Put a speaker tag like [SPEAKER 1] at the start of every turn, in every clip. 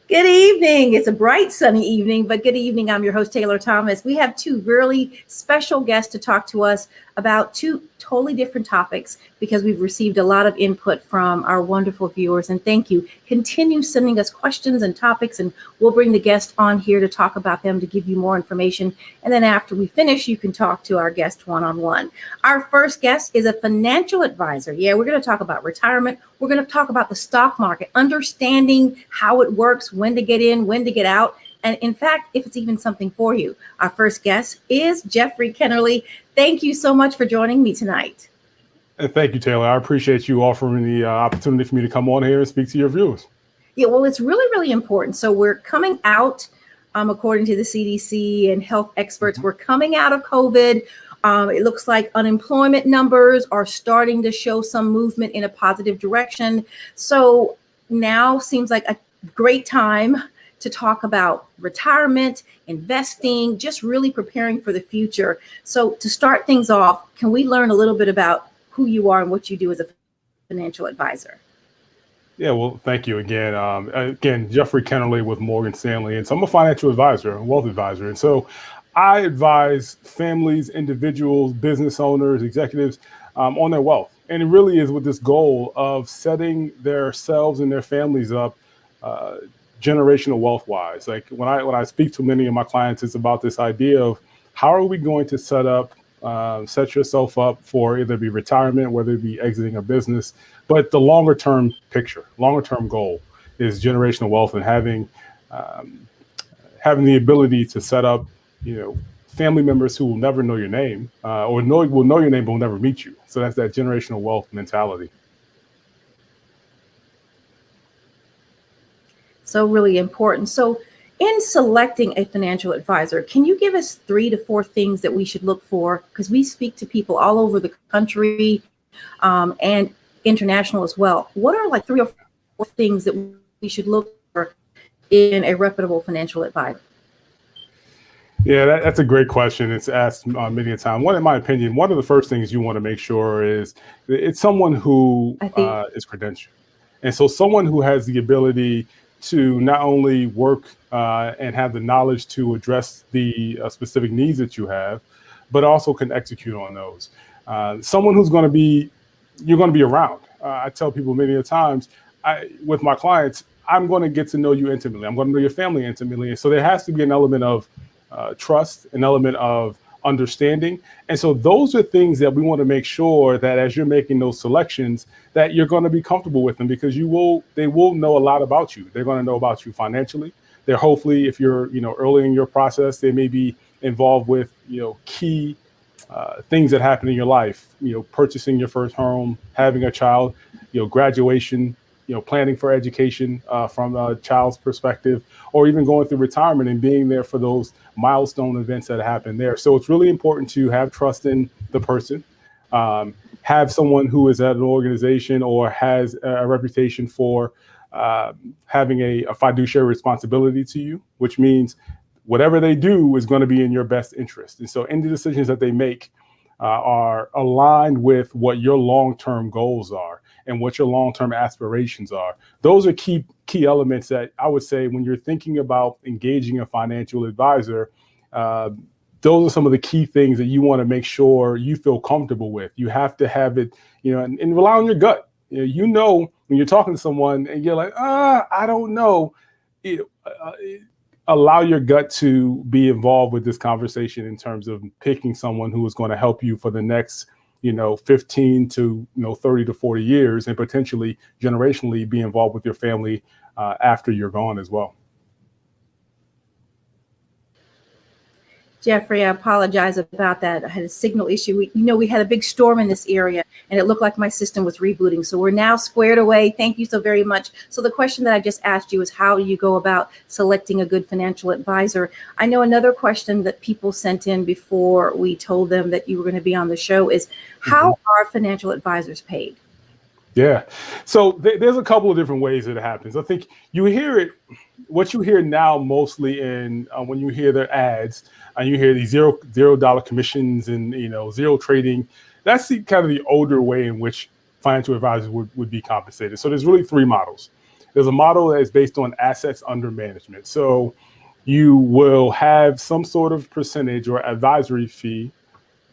[SPEAKER 1] Good evening. It's a bright, sunny evening, but good evening. I'm your host, Taylor Thomas. We have two really special guests to talk to us about two totally different topics because we've received a lot of input from our wonderful viewers. And thank you. Continue sending us questions and topics, and we'll bring the guest on here to talk about them to give you more information. And then after we finish, you can talk to our guest one-on-one. Our first guest is a financial advisor. Yeah, we're going to talk about retirement. We're going to talk about the stock market, understanding how it works, when to get in, when to get out, and in fact, if it's even something for you. Our first guest is Jeffery Kennerly. Thank you so much for joining me tonight.
[SPEAKER 2] And thank you, Taylor. I appreciate you offering the opportunity for me to come on here and speak to your viewers.
[SPEAKER 1] Yeah, well, it's really, really important. So we're coming out, according to the CDC and health experts, we're coming out of COVID. It looks like unemployment numbers are starting to show some movement in a positive direction. So now seems like a great time to talk about retirement, investing, just really preparing for the future. So to start things off, can we learn a little bit about who you are and what you do as a financial advisor?
[SPEAKER 2] Yeah, well, thank you again. Again, Jeffery Kennerly with Morgan Stanley. And so I'm a financial advisor, a wealth advisor. And so I advise families, individuals, business owners, executives on their wealth. And it really is with this goal of setting themselves and their families up generational wealth wise. Like when I speak to many of my clients, it's about this idea of how are we going to set yourself up for either be retirement, whether it be exiting a business, but the longer term picture, longer term goal is generational wealth and having the ability to set up, family members who will never know your name will know your name but will never meet you. So that's that generational wealth mentality.
[SPEAKER 1] So really important. So in selecting a financial advisor, can you give us 3 to 4 things that we should look for? Because we speak to people all over the country and international as well. What are like 3 or 4 things that we should look for in a reputable financial advisor?
[SPEAKER 2] Yeah, that's a great question. It's asked many a time. In my opinion, one of the first things you want to make sure is it's someone who is credentialed. And so someone who has the ability to not only work and have the knowledge to address the specific needs that you have, but also can execute on those. Someone who's you're going to be around. I tell people many a times with my clients, I'm going to get to know you intimately. I'm going to know your family intimately. And so there has to be an element of trust, an element of understanding. And so those are things that we want to make sure that as you're making those selections, that you're going to be comfortable with them because they will know a lot about you. They're going to know about you financially. They're hopefully, if you're, early in your process, they may be involved with, key things that happen in your life, purchasing your first home, having a child, graduation, planning for education from a child's perspective, or even going through retirement and being there for those milestone events that happen there. So it's really important to have trust in the person, have someone who is at an organization or has a reputation for having a fiduciary responsibility to you, which means whatever they do is going to be in your best interest. And so any decisions that they make are aligned with what your long-term goals are and what your long-term aspirations are. Those are key elements that I would say when you're thinking about engaging a financial advisor, those are some of the key things that you want to make sure you feel comfortable with. You have to have it, and rely on your gut. When you're talking to someone and you're like, I don't know, allow your gut to be involved with this conversation in terms of picking someone who is going to help you for the next 15 to 30 to 40 years and potentially generationally be involved with your family after you're gone as well.
[SPEAKER 1] Jeffrey, I apologize about that. I had a signal issue. We had a big storm in this area and it looked like my system was rebooting. So we're now squared away. Thank you so very much. So the question that I just asked you is how do you go about selecting a good financial advisor? I know another question that people sent in before we told them that you were going to be on the show is how are financial advisors paid?
[SPEAKER 2] Yeah. So there's a couple of different ways that it happens. I think you hear it, what you hear now mostly in when you hear their ads and you hear these $0 commissions and, zero trading, that's the kind of the older way in which financial advisors would be compensated. So there's really 3 models. There's a model that is based on assets under management. So you will have some sort of percentage or advisory fee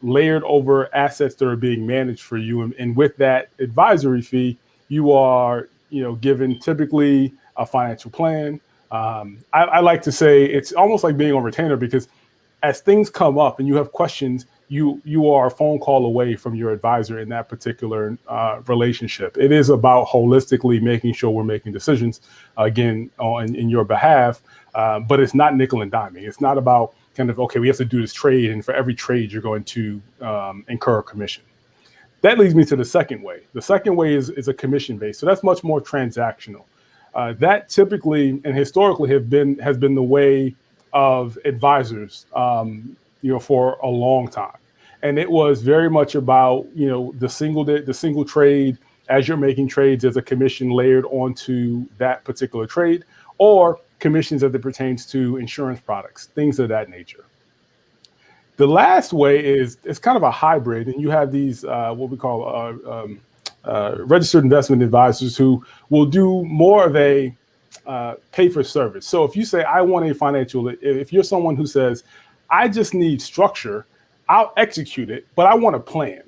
[SPEAKER 2] layered over assets that are being managed for you. And with that advisory fee, you are, given typically a financial plan. I like to say it's almost like being on retainer, because as things come up and you have questions, you are a phone call away from your advisor in that particular relationship. It is about holistically making sure we're making decisions, again, in your behalf, but it's not nickel and diming. It's not about kind of, okay, we have to do this trade, and for every trade you're going to incur a commission. That leads me to the second way. The second way is a commission based. So that's much more transactional. That typically and historically has been the way of advisors, for a long time. And it was very much about, the single trade. As you're making trades, there's a commission layered onto that particular trade, or commissions as it pertains to insurance products, things of that nature. The last way it's kind of a hybrid, and you have these what we call registered investment advisors who will do more of a pay for service. So if you say, I want a financial, if you're someone who says, I just need structure, I'll execute it, but I want a plan.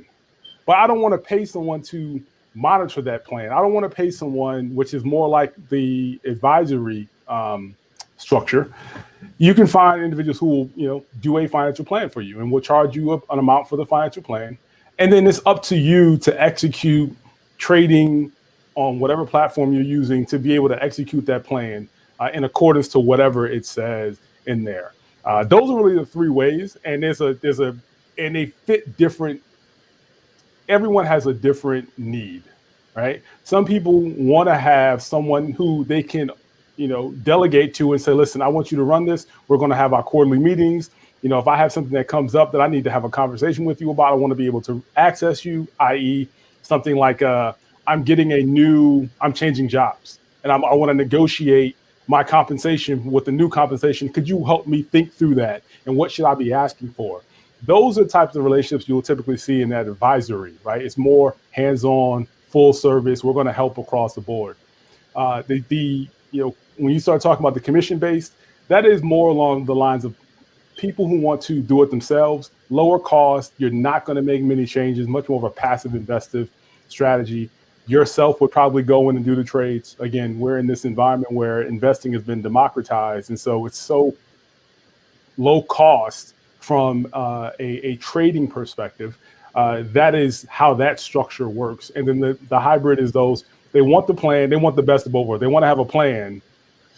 [SPEAKER 2] But I don't want to pay someone to monitor that plan. I don't want to pay someone, which is more like the advisory structure. You can find individuals who will, do a financial plan for you and will charge you an amount for the financial plan. And then it's up to you to execute trading on whatever platform you're using to be able to execute that plan in accordance to whatever it says in there. Those are really the three ways, and and they fit different. Everyone has a different need, right? Some people want to have someone who they can, delegate to and say, listen, I want you to run this. We're going to have our quarterly meetings. If I have something that comes up that I need to have a conversation with you about, I want to be able to access you, i.e. something like I'm changing jobs and I want to negotiate my compensation with the new compensation. Could you help me think through that? And what should I be asking for? Those are types of relationships you'll typically see in that advisory, right? It's more hands-on, full service. We're going to help across the board. When you start talking about the commission-based, that is more along the lines of people who want to do it themselves, lower cost. You're not going to make many changes, much more of a passive investive strategy. Yourself would probably go in and do the trades. Again, we're in this environment where investing has been democratized. And so it's so low cost from a trading perspective. That is how that structure works. And then the hybrid is those, they want the plan, they want the best of both worlds. They want to have a plan,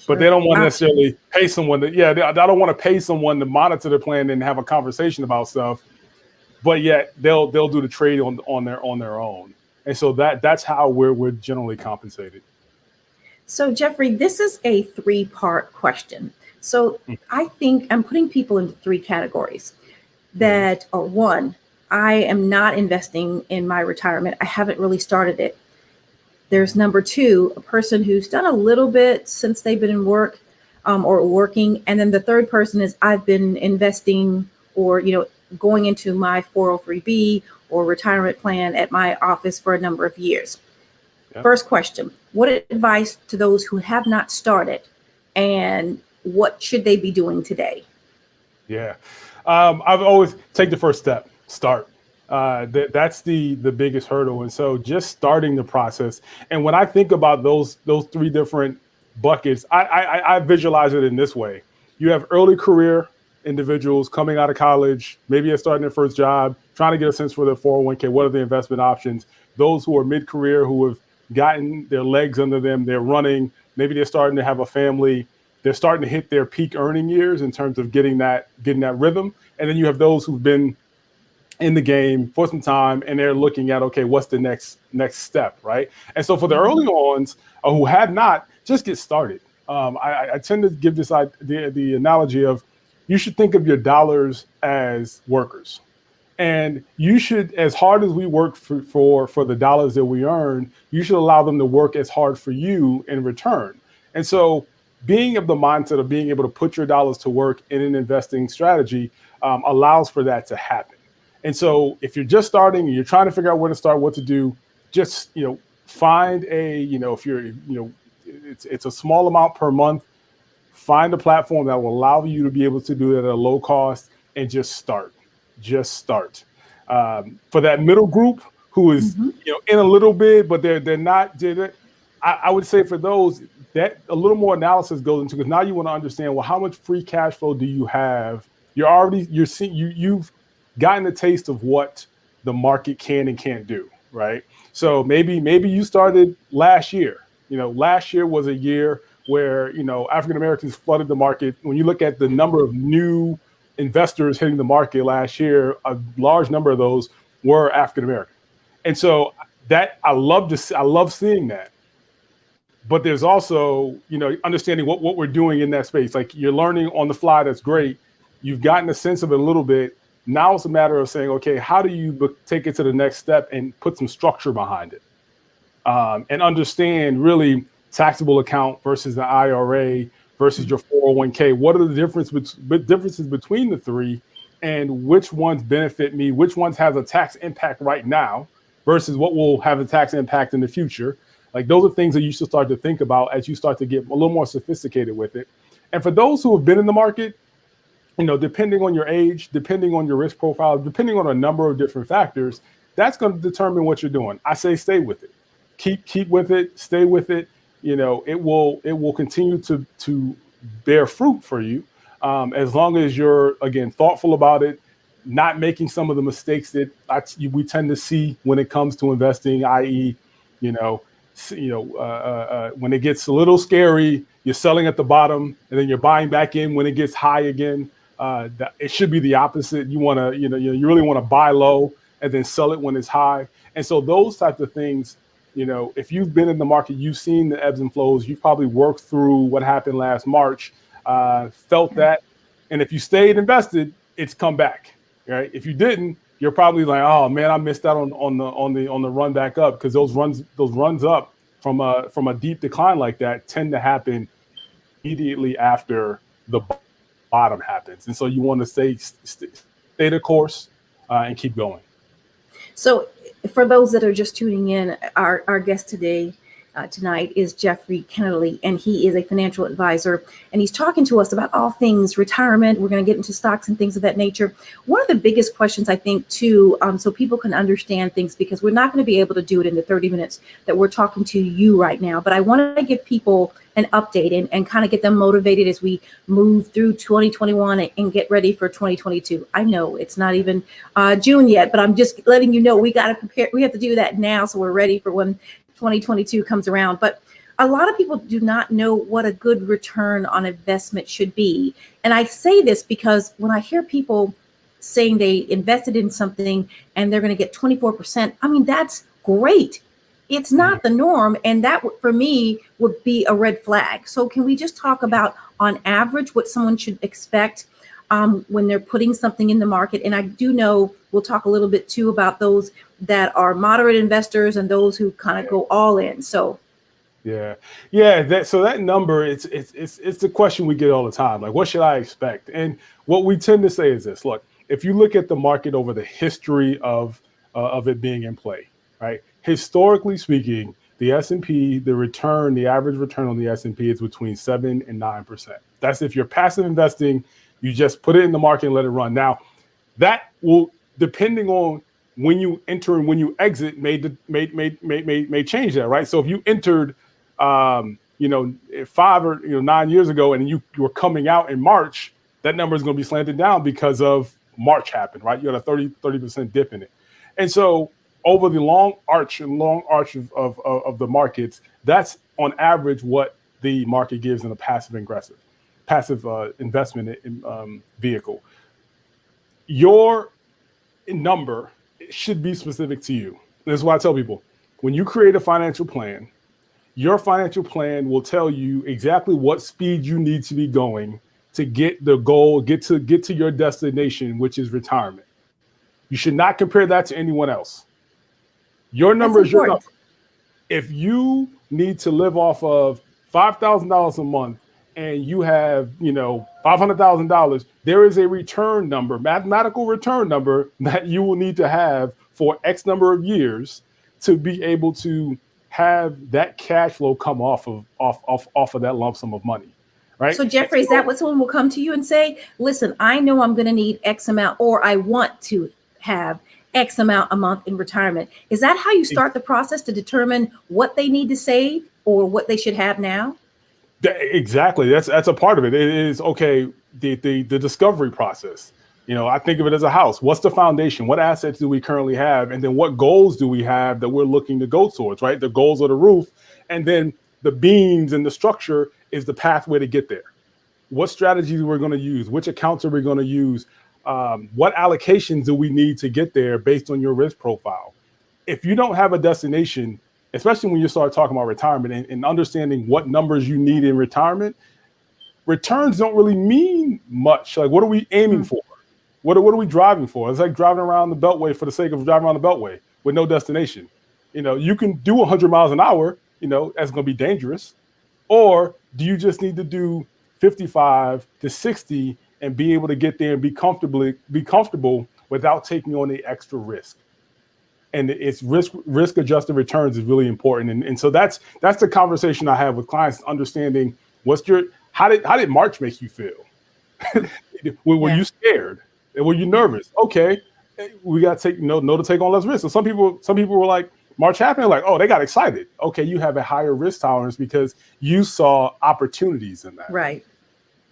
[SPEAKER 2] but they don't want to necessarily pay someone I don't want to pay someone to monitor the plan and have a conversation about stuff, but yet they'll do the trade on their own. And so that's how we're generally compensated.
[SPEAKER 1] So Jeffrey, this is a 3-part question. So I think I'm putting people into 3 categories that are: 1, I am not investing in my retirement. I haven't really started it. There's number 2, a person who's done a little bit since they've been in work or working. And then the third person is, I've been investing or, going into my 403B or retirement plan at my office for a number of years. Yeah. First question, what advice to those who have not started, and what should they be doing today?
[SPEAKER 2] Yeah, I've always take the first step, start. That's the biggest hurdle. And so just starting the process. And when I think about those 3 different buckets, I visualize it in this way. You have early career individuals coming out of college, maybe they're starting their first job, trying to get a sense for their 401k, what are the investment options? Those who are mid-career, who have gotten their legs under them, they're running, maybe they're starting to have a family, they're starting to hit their peak earning years in terms of getting that rhythm. And then you have those who've been in the game for some time and they're looking at, okay, what's the next step, right? And so for the early ones who have not, just get started. I tend to give this the analogy of, you should think of your dollars as workers. And you should, as hard as we work for the dollars that we earn, you should allow them to work as hard for you in return. And so being of the mindset of being able to put your dollars to work in an investing strategy allows for that to happen. And so if you're just starting and you're trying to figure out where to start, what to do, just, find if you're, It's a small amount per month. Find a platform that will allow you to be able to do it at a low cost and just start. Just start. For that middle group who is in a little bit, but they're not. I would say for those that a little more analysis goes into, because now you want to understand, well, how much free cash flow do you have? You've gotten a taste of what the market can and can't do, right? So maybe you started last year. Last year was a year where African Americans flooded the market. When you look at the number of new investors hitting the market last year, a large number of those were African American, and so that I love seeing that. But there's also understanding what we're doing in that space. Like, you're learning on the fly. That's great. You've gotten a sense of it a little bit. Now it's a matter of saying, okay, how do you take it to the next step and put some structure behind it, and understand really taxable account versus the IRA versus your 401k. What are the differences between the three, and which ones benefit me? Which ones have a tax impact right now versus what will have a tax impact in the future? Like, those are things that you should start to think about as you start to get a little more sophisticated with it. And for those who have been in the market, depending on your age, depending on your risk profile, depending on a number of different factors, that's going to determine what you're doing. I say stay with it. Keep with it. Stay with it. It will continue to bear fruit for you, as long as you're, again, thoughtful about it, not making some of the mistakes that we tend to see when it comes to investing, i.e., when it gets a little scary, you're selling at the bottom and then you're buying back in when it gets high again. It should be the opposite. You want to, you really want to buy low and then sell it when it's high. And so those types of things, if you've been in the market, you've seen the ebbs and flows, you've probably worked through what happened last March, felt that. And if you stayed invested, it's come back, right? If you didn't, you're probably like, oh man, I missed out on the run back up, because those runs up from a deep decline like that tend to happen immediately after the bottom happens. And so you want to stay the course and keep going.
[SPEAKER 1] So for those that are just tuning in, our guest tonight is Jeffery Kennerly, and he is a financial advisor, and he's talking to us about all things retirement. We're going to get into stocks and things of that nature. One of the biggest questions, I think, too, so people can understand things, because we're not going to be able to do it in the 30 minutes that we're talking to you right now, but I want to give people an update and kind of get them motivated as we move through 2021 and get ready for 2022. I know it's not even June yet, but I'm just letting you know we got to prepare. We have to do that now, so we're ready for when 2022 comes around. But a lot of people do not know what a good return on investment should be. And I say this because when I hear people saying they invested in something and they're going to get 24%, I mean, that's great. It's not the norm. And that, for me, would be a red flag. So can we just talk about, on average, what someone should expect when they're putting something in the market? And I do know we'll talk a little bit too about those that are moderate investors and those who kind of go all in. So
[SPEAKER 2] yeah. So that number, it's the question we get all the time. Like, what should I expect? And what we tend to say is this: look, if you look at the market over the history of it being in play, right? Historically speaking, the S&P, the average return on the S&P is between 7 and 9%. That's if you're passive investing. You just put it in the market and let it run. Now, that will, depending on when you enter and when you exit, may change that, right? So if you entered, 5 or 9 years ago, and you were coming out in March, that number is going to be slanted down because of March happened, right? You had a 30% dip in it, and so over the long arch of the markets, that's on average what the market gives in a passive investment vehicle. Your number should be specific to you. This is why I tell people, when you create a financial plan, your financial plan will tell you exactly what speed you need to be going to get the goal, get to your destination, which is retirement. You should not compare that to anyone else. Your number is your number. If you need to live off of $5,000 a month and you have, $500,000, there is a return number, mathematical return number, that you will need to have for X number of years to be able to have that cash flow come off of that lump sum of money, right?
[SPEAKER 1] So Jeffrey, is that what someone will come to you and say, listen, I know I'm going to need X amount, or I want to have X amount a month in retirement? Is that how you start the process to determine what they need to save or what they should have now?
[SPEAKER 2] Exactly. That's a part of it. It is, okay, the discovery process. I think of it as a house. What's the foundation? What assets do we currently have? And then what goals do we have that we're looking to go towards, right? The goals are the roof. And then the beams and the structure is the pathway to get there. What strategies we're going to use? Which accounts are we going to use? What allocations do we need to get there based on your risk profile? If you don't have a destination, especially when you start talking about retirement and understanding what numbers you need in retirement, returns don't really mean much. Like, what are we aiming for? What are we driving for? It's like driving around the Beltway for the sake of driving around the Beltway with no destination. You can do 100 miles an hour, that's going to be dangerous. Or do you just need to do 55 to 60 and be able to get there and be comfortable without taking on the extra risk? And it's risk adjusted returns is really important. And so that's the conversation I have with clients, understanding how did March make you feel? Were you scared? Were you nervous? Okay, we got to know to take on less risk. So some people were like, March happened, like, oh, they got excited. Okay, you have a higher risk tolerance because you saw opportunities in that.
[SPEAKER 1] Right.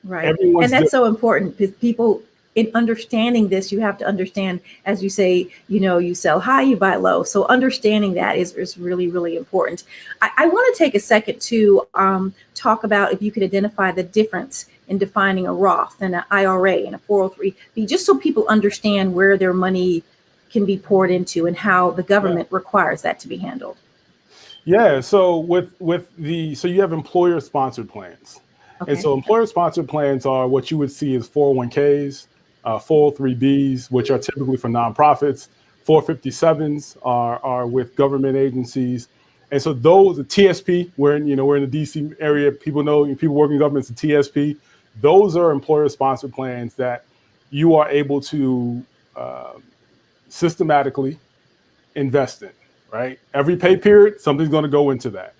[SPEAKER 1] And that's so important, because people, in understanding this, you have to understand, as you say, you sell high, you buy low. So understanding that is really, really important. I want to take a second to talk about if you could identify the difference in defining a Roth and an IRA and a 403B, just so people understand where their money can be poured into and how the government requires that to be handled.
[SPEAKER 2] Yeah. So so you have employer sponsored plans. Okay. And so employer sponsored plans are what you would see as 401ks, 403Bs, which are typically for nonprofits. 457s are with government agencies. And so those, the TSP, we're in the DC area, people working in government, it's the TSP. Those are employer sponsored plans that you are able to systematically invest in, right? Every pay period, something's going to go into that.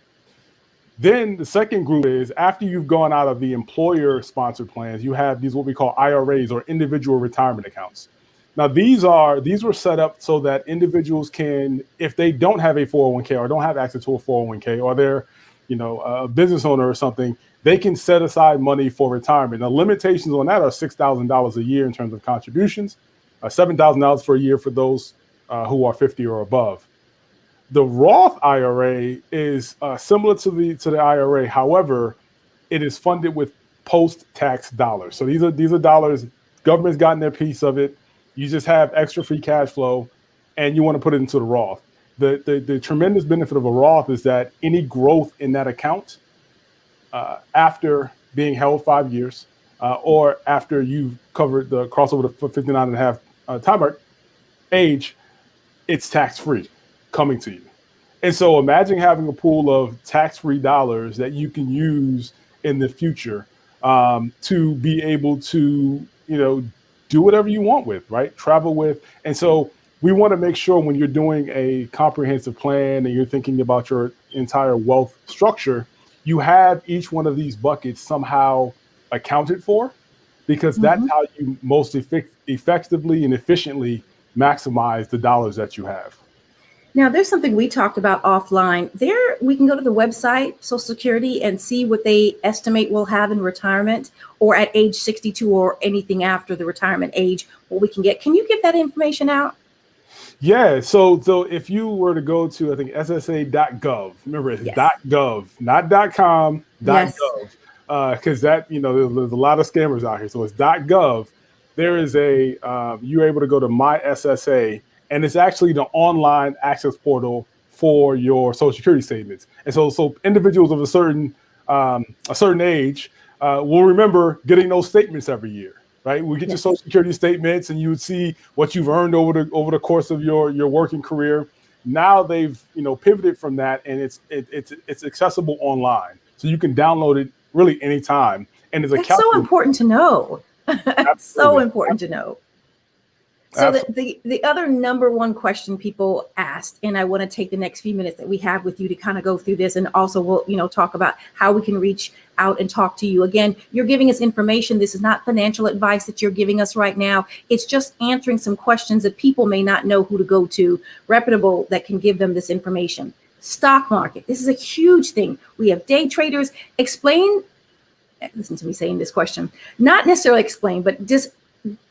[SPEAKER 2] Then the second group is, after you've gone out of the employer sponsored plans, you have these what we call IRAs, or individual retirement accounts. Now, these were set up so that individuals can, if they don't have a 401k or don't have access to a 401k, or they're, a business owner or something, they can set aside money for retirement. The limitations on that are $6,000 a year in terms of contributions, $7,000 for a year for those who are 50 or above. The Roth IRA is similar to the IRA. However, it is funded with post-tax dollars. So these are dollars, government's gotten their piece of it. You just have extra free cash flow, and you want to put it into the Roth. The tremendous benefit of a Roth is that any growth in that account after being held 5 years, or after you've covered the crossover to 59 and a half time mark age, it's tax-free coming to you. And so imagine having a pool of tax-free dollars that you can use in the future to be able to, do whatever you want with, right? Travel with. And so we want to make sure when you're doing a comprehensive plan and you're thinking about your entire wealth structure, you have each one of these buckets somehow accounted for, because that's how you most effectively and efficiently maximize the dollars that you have.
[SPEAKER 1] Now, there's something we talked about offline. There, we can go to the website, Social Security, and see what they estimate we'll have in retirement, or at age 62 or anything after the retirement age, what we can get. Can you give that information out?
[SPEAKER 2] Yeah. So if you were to go to, I think, ssa.gov, remember it's .gov, not .com, .gov, because that, there's a lot of scammers out here. So it's .gov. There is you're able to go to My SSA, and it's actually the online access portal for your Social Security statements. And so individuals of a certain age will remember getting those statements every year, right? We get your Social Security statements, and you would see what you've earned over the course of your working career. Now they've pivoted from that, and it's accessible online, so you can download it really anytime. And it's
[SPEAKER 1] so important to know. That's so important to know. So the other number one question people asked, and I want to take the next few minutes that we have with you to kind of go through this, and also we'll talk about how we can reach out and talk to you. Again, you're giving us information. This is not financial advice that you're giving us right now. It's just answering some questions that people may not know who to go to, reputable, that can give them this information. Stock market. This is a huge thing. We have day traders. Listen to me saying this question, not necessarily explain, but just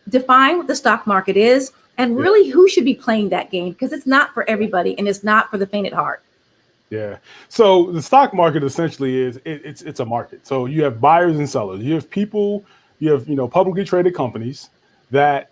[SPEAKER 1] define what the stock market is and really who should be playing that game, because it's not for everybody and it's not for the faint at heart.
[SPEAKER 2] Yeah. So the stock market essentially is it's a market. So you have buyers and sellers. You have people, publicly traded companies that,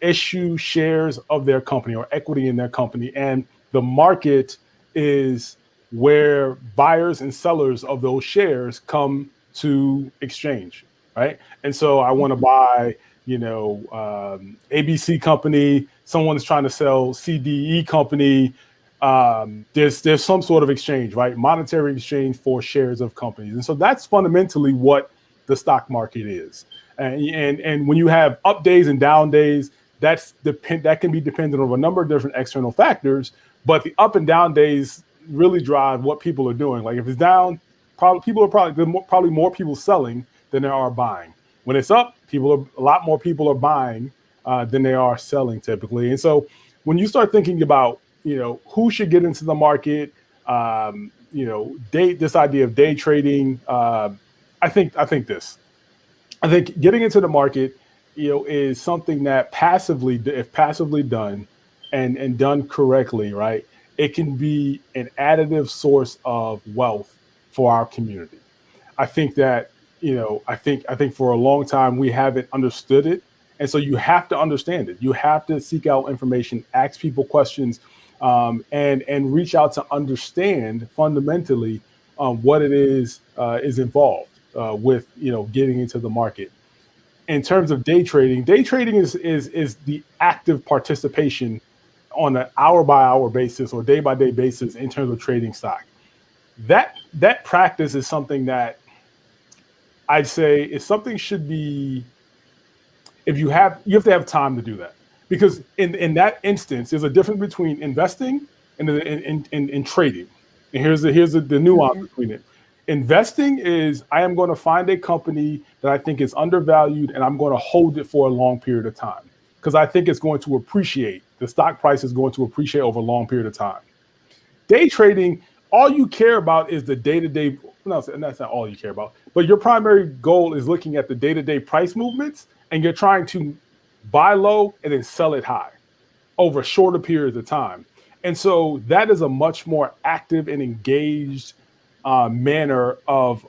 [SPEAKER 2] issue shares of their company or equity in their company. And the market is where buyers and sellers of those shares come to exchange, right? And so I want to buy, ABC company, someone is trying to sell CDE company. There's some sort of exchange, right? Monetary exchange for shares of companies. And so that's fundamentally what the stock market is. And when you have up days and down days, that can be dependent on a number of different external factors, but the up and down days really drive what people are doing. Like if it's down, probably more people selling than there are buying. When it's up, a lot more people are buying than they are selling typically. And so when you start thinking about, who should get into the market, this idea of day trading, I think getting into the market, is something that if passively done and done correctly, right, it can be an additive source of wealth for our community. I think that, I think for a long time we haven't understood it. And so you have to understand it. You have to seek out information, ask people questions, and reach out to understand fundamentally what it is involved with, getting into the market. In terms of day trading is the active participation on an hour by hour basis or day by day basis in terms of trading stock. That practice is something that I'd say is something should be, you have to have time to do that, because in that instance, there's a difference between investing and trading. And here's the nuance between it. Investing is, I am going to find a company that I think is undervalued and I'm going to hold it for a long period of time because I think it's going to appreciate. The stock price is going to appreciate over a long period of time. Day trading, all you care about is the day-to-day. No, that's not all you care about. But your primary goal is looking at the day-to-day price movements, and you're trying to buy low and then sell it high over shorter periods of time. And so that is a much more active and engaged manner of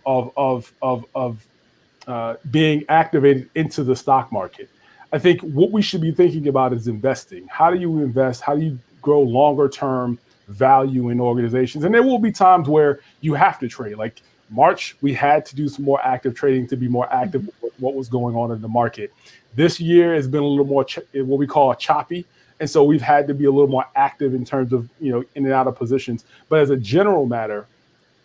[SPEAKER 2] being activated into the stock market. I think what we should be thinking about is investing. How do you invest? How do you grow longer term value in organizations? And there will be times where you have to trade. Like March, we had to do some more active trading to be more active with what was going on in the market. This year has been a little more what we call choppy. And so we've had to be a little more active in terms of, in and out of positions. But as a general matter,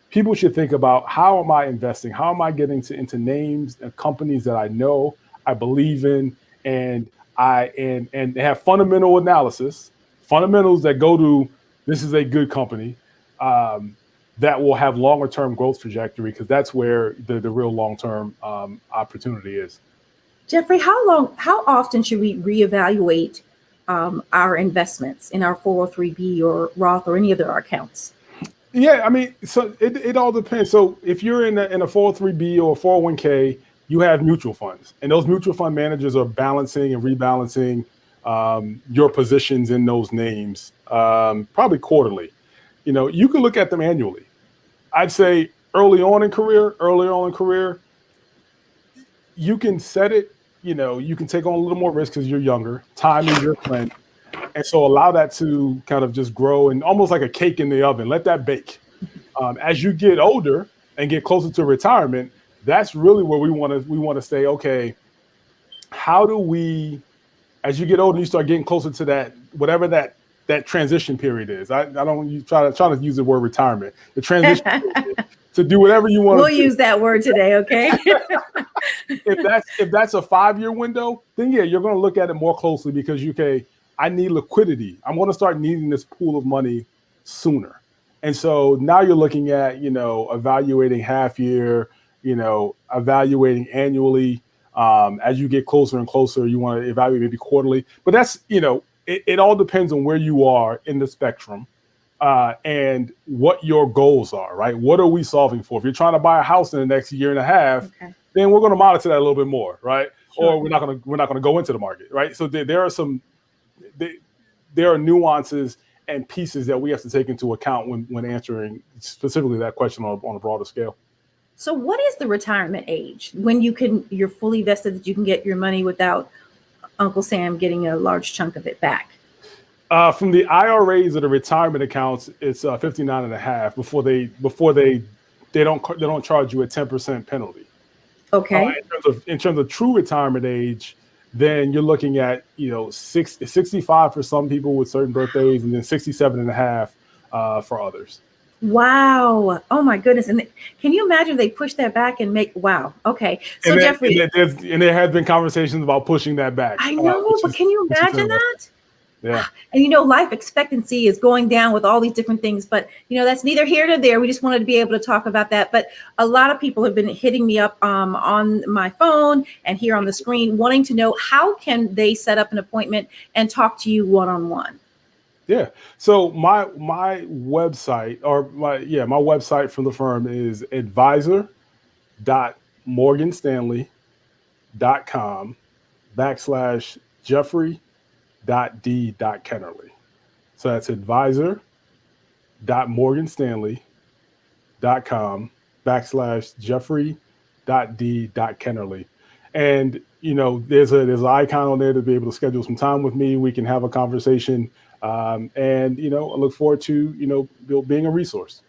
[SPEAKER 2] people should think about, how am I investing? How am I getting into names and companies that I know, I believe in, and they have fundamental analysis, fundamentals that go to, this is a good company that will have longer term growth trajectory, because that's where the real long term opportunity is.
[SPEAKER 1] Jeffrey, how often should we reevaluate our investments in our 403B or Roth or any of our accounts?
[SPEAKER 2] Yeah, I mean, so it all depends. So if you're in a 403B or 401k, you have mutual funds, and those mutual fund managers are balancing and rebalancing your positions in those names probably quarterly. You can look at them annually. I'd say early on in career, you can set it. You can take on a little more risk because you're younger. Time is your friend. And so allow that to kind of just grow, and almost like a cake in the oven, let that bake. As you get older and get closer to retirement, that's really where we want to say, okay, how do we, as you get older, you start getting closer to that, whatever that transition period is. I don't try to use the word retirement. The transition period. to do whatever you want
[SPEAKER 1] We'll
[SPEAKER 2] to do.
[SPEAKER 1] use that word today, okay?
[SPEAKER 2] If that's a 5-year window, then yeah, you're going to look at it more closely because I need liquidity. I'm going to start needing this pool of money sooner. And so now you're looking at, evaluating half year, evaluating annually. As you get closer and closer, you want to evaluate maybe quarterly. But that's, it all depends on where you are in the spectrum. And what your goals are, right? What are we solving for? If you're trying to buy a house in the next year and a half, then we're going to monitor that a little bit more, right? Sure. Or we're not going to go into the market, right? So there are nuances and pieces that we have to take into account when answering specifically that question on a broader scale.
[SPEAKER 1] So what is the retirement age when you're fully vested that you can get your money without Uncle Sam getting a large chunk of it back?
[SPEAKER 2] From the IRAs or the retirement accounts, it's 59 and a half before they don't charge you a 10% penalty.
[SPEAKER 1] Okay.
[SPEAKER 2] In terms of true retirement age, then you're looking at 65 for some people with certain birthdays, and then 67 and a half for others.
[SPEAKER 1] Wow. Oh my goodness. And can you imagine if they push that back and wow. Okay. So Jeffrey.
[SPEAKER 2] And there has been conversations about pushing that back.
[SPEAKER 1] I know, but can you imagine that?
[SPEAKER 2] Yeah.
[SPEAKER 1] And life expectancy is going down with all these different things, but that's neither here nor there. We just wanted to be able to talk about that. But a lot of people have been hitting me up on my phone and here on the screen wanting to know how can they set up an appointment and talk to you one-on-one.
[SPEAKER 2] Yeah. So my website my website from the firm is advisor.morganstanley.com/Jeffery.D.Kennerly. So that's advisor.morganstanley.com/Jeffery.D.Kennerly. And, there's an icon on there to be able to schedule some time with me. We can have a conversation. And, I look forward to, being a resource.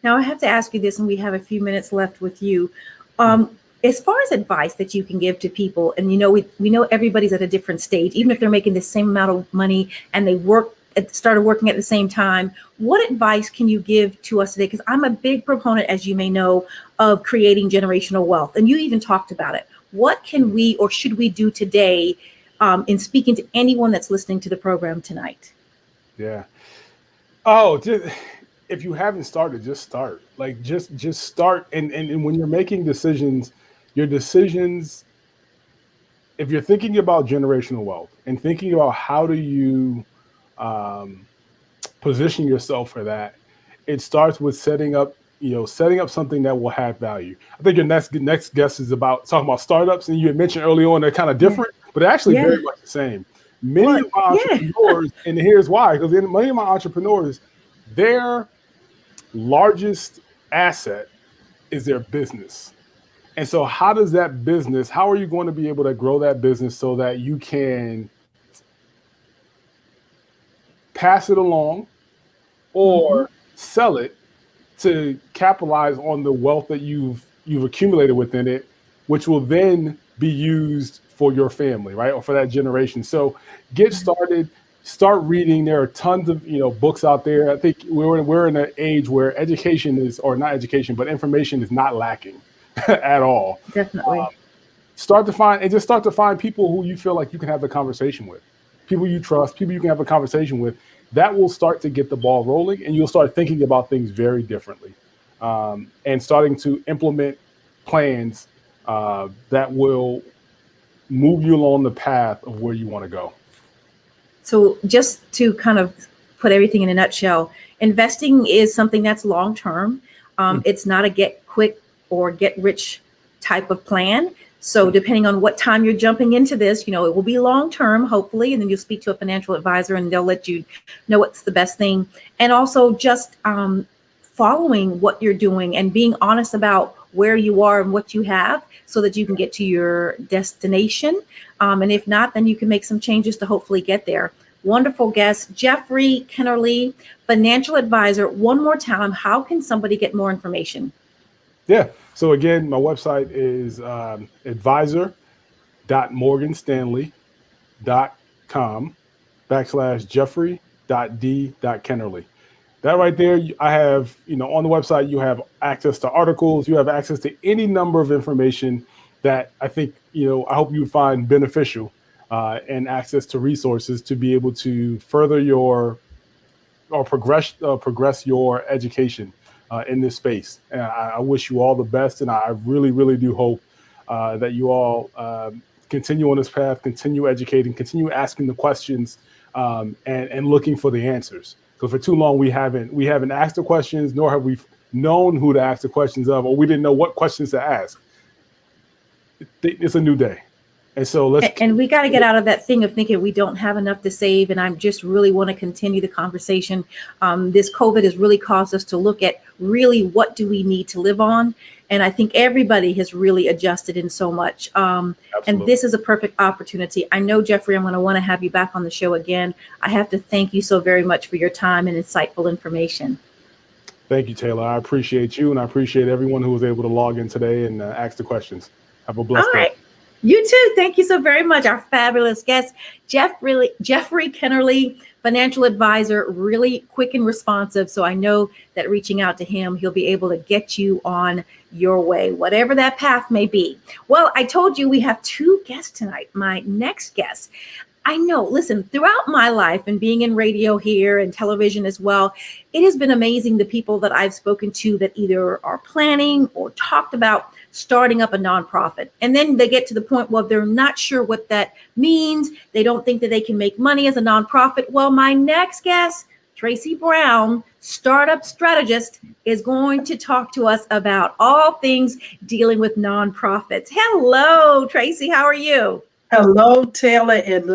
[SPEAKER 1] Now I have to ask you this, and we have a few minutes left with you. As far as advice that you can give to people, and, we know everybody's at a different stage, even if they're making the same amount of money and they started working at the same time, what advice can you give to us today? Because I'm a big proponent, as you may know, of creating generational wealth. And you even talked about it. What can we or should we do today in speaking to anyone that's listening to the program tonight?
[SPEAKER 2] Yeah. If you haven't started, just start. Like just start. And when you're making decisions, your decisions, if you're thinking about generational wealth and thinking about how do you position yourself for that, it starts with setting up something that will have value. I think your next guest is talking about startups, and you had mentioned early on they're kind of different, but they're actually very much the same. Many of my entrepreneurs, and here's why, because many of my entrepreneurs, their largest asset is their business. And so how are you going to be able to grow that business so that you can pass it along or sell it to capitalize on the wealth that you've accumulated within it, which will then be used for your family, right? Or for that generation. So get started, start reading. There are tons of, books out there. I think we're in an age where information is not lacking at all.
[SPEAKER 1] Definitely.
[SPEAKER 2] Start to find people who you feel like you can have the conversation with, people you trust, people you can have a conversation with. That will start to get the ball rolling, and you'll start thinking about things very differently, and starting to implement plans that will move you along the path of where you want to go.
[SPEAKER 1] So just to kind of put everything in a nutshell, investing is something that's long-term. It's not a get quick or get rich type of plan. So depending on what time you're jumping into this, it will be long-term, hopefully, and then you'll speak to a financial advisor and they'll let you know what's the best thing. And also just following what you're doing and being honest about where you are and what you have so that you can get to your destination. And if not, then you can make some changes to hopefully get there. Wonderful guest, Jeffery Kennerly, financial advisor. One more time, how can somebody get more information?
[SPEAKER 2] Yeah. So again, my website is advisor.morganstanley.com/Jeffery.D.Kennerly. That right there, I have, on the website, you have access to articles, you have access to any number of information that I think, I hope you find beneficial, and access to resources to be able to further progress your education in this space. And I wish you all the best, and I really, really do hope that you all continue on this path, continue educating, continue asking the questions, and looking for the answers. Because for too long we haven't asked the questions, nor have we known who to ask the questions of, or we didn't know what questions to ask. It's a new day. And so
[SPEAKER 1] we got to get out of that thing of thinking we don't have enough to save. And I just really want to continue the conversation. This COVID has really caused us to look at really what do we need to live on. And I think everybody has really adjusted in so much. And this is a perfect opportunity. I know, Jeffrey, I'm going to want to have you back on the show again. I have to thank you so very much for your time and insightful information.
[SPEAKER 2] Thank you, Taylor. I appreciate you, and I appreciate everyone who was able to log in today and ask the questions. Have a blessed day.
[SPEAKER 1] You too. Thank you so very much. Our fabulous guest, Jeffery Kennerly, financial advisor, really quick and responsive. So I know that reaching out to him, he'll be able to get you on your way, whatever that path may be. Well, I told you we have two guests tonight. My next guest, I know, listen, throughout my life and being in radio here and television as well, it has been amazing the people that I've spoken to that either are planning or talked about starting up a nonprofit. And then they get to the point where they're not sure what that means. They don't think that they can make money as a nonprofit. Well, my next guest, Tracy Brown, startup strategist, is going to talk to us about all things dealing with nonprofits. Hello, Tracy. How are you?
[SPEAKER 3] Hello, Taylor, and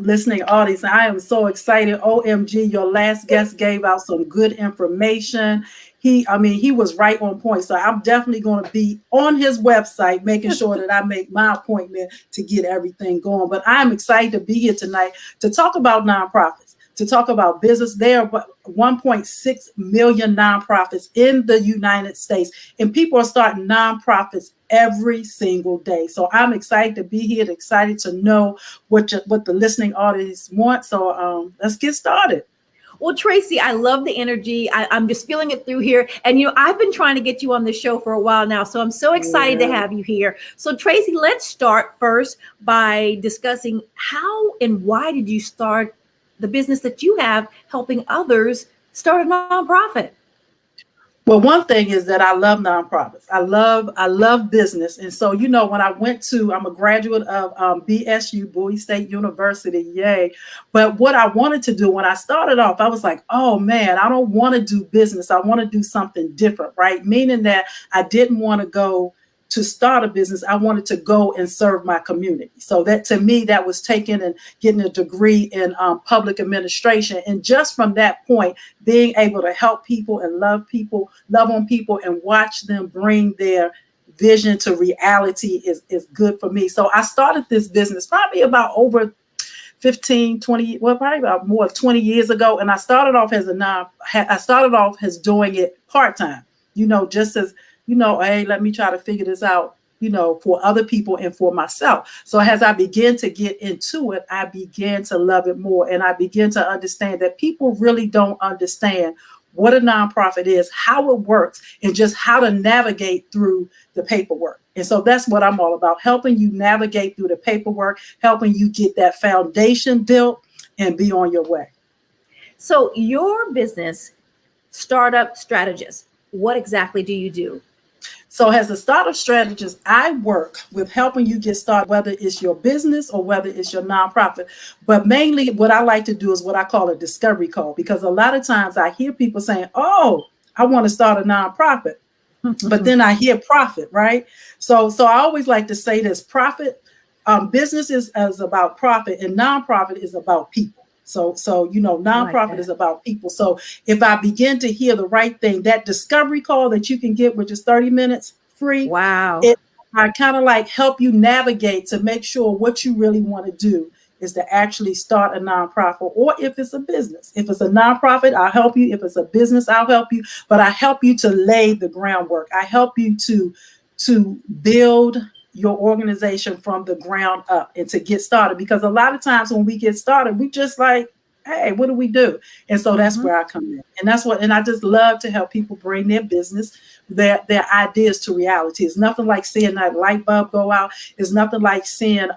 [SPEAKER 3] listening audience. I am so excited. OMG, your last guest gave out some good information. He was right on point. So I'm definitely going to be on his website, making sure that I make my appointment to get everything going. But I'm excited to be here tonight to talk about nonprofits, to talk about business. There are 1.6 million nonprofits in the United States, and people are starting nonprofits every single day. So I'm excited to be here, excited to know what the listening audience wants. So let's get started.
[SPEAKER 1] Well, Tracy, I love the energy. I'm just feeling it through here. And, I've been trying to get you on the show for a while now. So I'm so excited to have you here. So, Tracy, let's start first by discussing how and why did you start the business that you have helping others start a nonprofit?
[SPEAKER 3] Well, one thing is that I love nonprofits. I love business. And so, when I I'm a graduate of BSU, Bowie State University, yay. But what I wanted to do when I started off, I was like, oh man, I don't want to do business. I want to do something different, right? Meaning that I didn't want to go to start a business. I wanted to go and serve my community. So that, to me, that was taking and getting a degree in public administration. And just from that point, being able to help people and love on people and watch them bring their vision to reality is good for me. So I started this business probably about over 15, 20, well, probably about more than 20 years ago. And I started off as doing it part-time, just as, hey, let me try to figure this out, for other people and for myself. So as I began to get into it, I began to love it more. And I began to understand that people really don't understand what a nonprofit is, how it works, and just how to navigate through the paperwork. And so that's what I'm all about, helping you navigate through the paperwork, helping you get that foundation built and be on your way.
[SPEAKER 1] So your business, Startup Strategist, what exactly do you do?
[SPEAKER 3] So as a startup strategist, I work with helping you get started, whether it's your business or whether it's your nonprofit. But mainly what I like to do is what I call a discovery call, because a lot of times I hear people saying, oh, I want to start a nonprofit, but then I hear profit, right? So I always like to say this: profit, business is about profit, and nonprofit is about people. So nonprofit is about people. So if I begin to hear the right thing, that discovery call that you can get, which is 30 minutes free.
[SPEAKER 1] Wow.
[SPEAKER 3] I kind of like help you navigate to make sure what you really want to do is to actually start a nonprofit, or if it's a business. If it's a nonprofit, I'll help you. If it's a business, I'll help you. But I help you to lay the groundwork. I help you to build your organization from the ground up and to get started. Because a lot of times when we get started, we just like, Hey, what do we do? And so that's where I come in. And I just love to help people bring their business, their ideas to reality. It's nothing like seeing that light bulb go out. It's nothing like seeing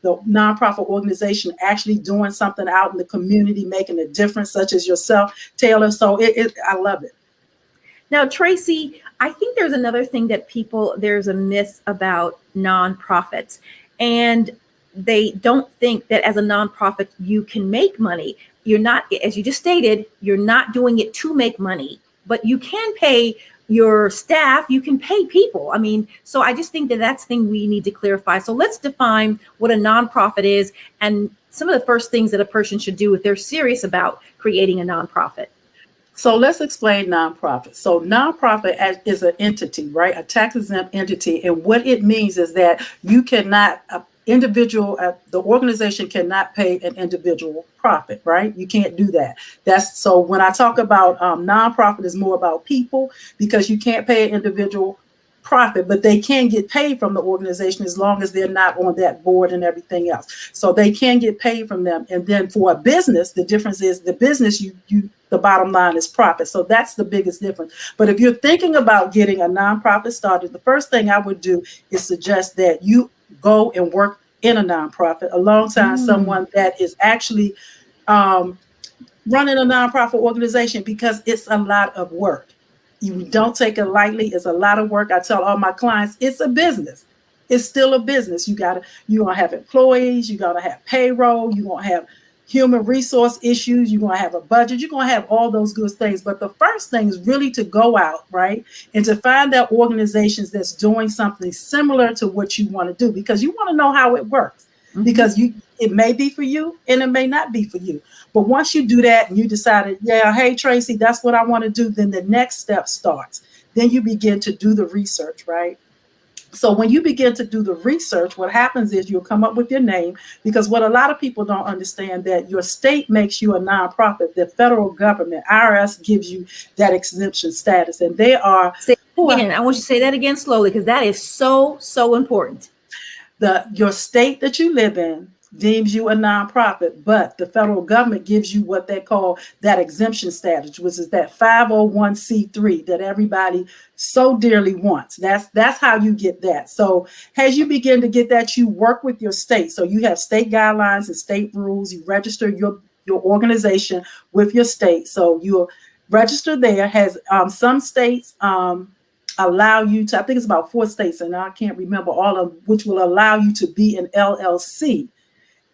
[SPEAKER 3] the nonprofit organization actually doing something out in the community, making a difference, such as yourself, Taylor. So I love it.
[SPEAKER 1] Now, Tracy, I think there's another thing that there's a myth about nonprofits, and they don't think that as a nonprofit, you can make money. You're not, as you just stated, you're not doing it to make money, but you can pay your staff, you can pay people. I mean, so I just think that that's the thing we need to clarify. So let's define what a nonprofit is and some of the first things that a person should do if they're serious about creating a nonprofit.
[SPEAKER 3] So let's explain nonprofit. So nonprofit is an entity, right? A tax exempt entity. And what it means is that you cannot, the organization cannot pay an individual profit, right? You can't do that. So when I talk about nonprofit, is more about people, because you can't pay an individual profit, but they can get paid from the organization as long as they're not on that board and everything else. So they can get paid from them. And then for a business, the difference is the business, the bottom line is profit. So that's the biggest difference. But if you're thinking about getting a nonprofit started, the first thing I would do is suggest that you go and work in a nonprofit alongside someone that is actually running a nonprofit organization, because it's a lot of work. You don't take it lightly. It's a lot of work. I tell all my clients, it's a business. It's still a business. You're gonna have employees, you're gonna have payroll, you're gonna have human resource issues, you're gonna have a budget, you're gonna have all those good things. But the first thing is really to go out, right? And to find that organizations that's doing something similar to what you want to do, because you want to know how it works. Because it may be for you and it may not be for you. But once you do that and you decided, yeah, hey, Tracy, that's what I want to do, then the next step starts. Then you begin to do the research, right? So when you begin to do the research, what happens is you'll come up with your name, because what a lot of people don't understand, that your state makes you a nonprofit. The federal government, IRS, gives you that exemption status. And they are...
[SPEAKER 1] I want you to say that again slowly, because that is so, so important.
[SPEAKER 3] Your state that you live in deems you a nonprofit, but the federal government gives you what they call that exemption status, which is that 501c3 that everybody so dearly wants. That's how you get that. So as you begin to get that, you work with your state. So you have state guidelines and state rules. You register your organization with your state. So you'll register there. Has some states allow you to, I think it's about 4 states, and I can't remember all of them, which will allow you to be an LLC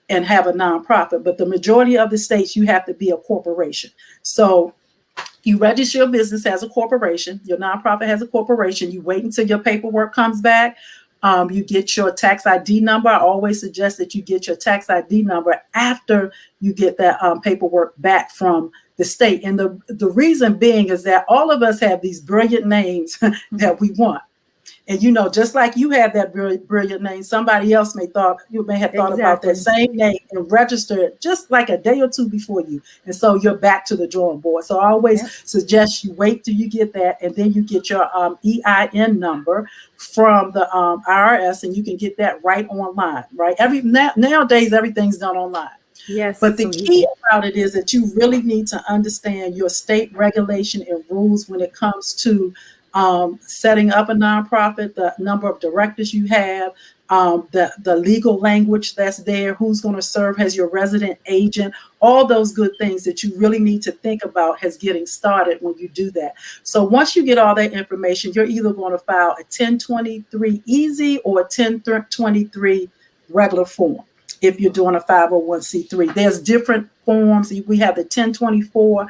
[SPEAKER 3] and have a nonprofit. But the majority of the states, you have to be a corporation. So you register your business as a corporation, your nonprofit has a corporation, you wait until your paperwork comes back. You get your tax ID number. I always suggest that you get your tax ID number after you get that paperwork back from the state. And the reason being is that all of us have these brilliant names that we want. And, just like you have that brilliant name, somebody else may have thought about that same name and register it just like a day or two before you. And so you're back to the drawing board. So I always suggest you wait till you get that, and then you get your EIN number from the IRS, and you can get that right online, right? Nowadays, everything's done online.
[SPEAKER 1] Yes.
[SPEAKER 3] But the key about it is that you really need to understand your state regulation and rules when it comes to setting up a nonprofit, the number of directors you have, the legal language that's there, who's going to serve as your resident agent, all those good things that you really need to think about as getting started when you do that. So once you get all that information, you're either going to file a 1023 easy or a 1023 regular form. If you're doing a 501c3, there's different forms. We have the 1024,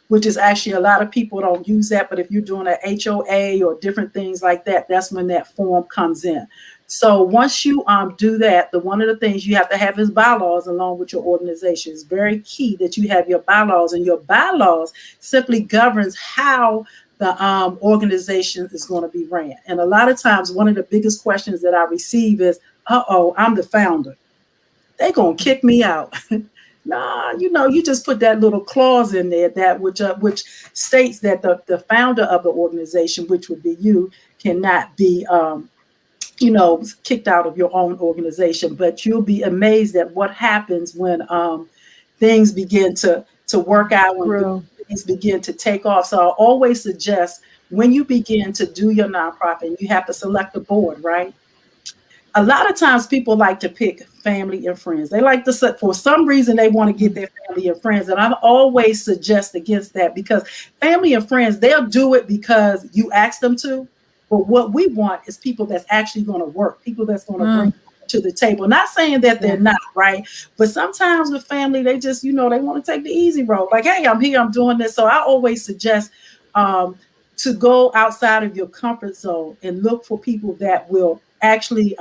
[SPEAKER 3] which is actually, a lot of people don't use that. But if you're doing an HOA or different things like that, that's when that form comes in. So once you do that, one of the things you have to have is bylaws along with your organization. It's very key that you have your bylaws, and your bylaws simply governs how the organization is going to be ran. And a lot of times, one of the biggest questions that I receive is, I'm the founder. They're going to kick me out. Nah, you just put that little clause in there which states that the founder of the organization, which would be you, cannot be, kicked out of your own organization. But you'll be amazed at what happens when things begin to work out, when things begin to take off. So I always suggest, when you begin to do your nonprofit, you have to select a board, right? A lot of times people like to pick family and friends. They like to, for some reason, they want to get their family and friends. And I always suggest against that, because family and friends, they'll do it because you ask them to. But what we want is people that's actually going to work, people that's going to bring to the table. Not saying that they're not, right? But sometimes with family, they just, they want to take the easy road. Like, hey, I'm here, I'm doing this. So I always suggest to go outside of your comfort zone and look for people that will actually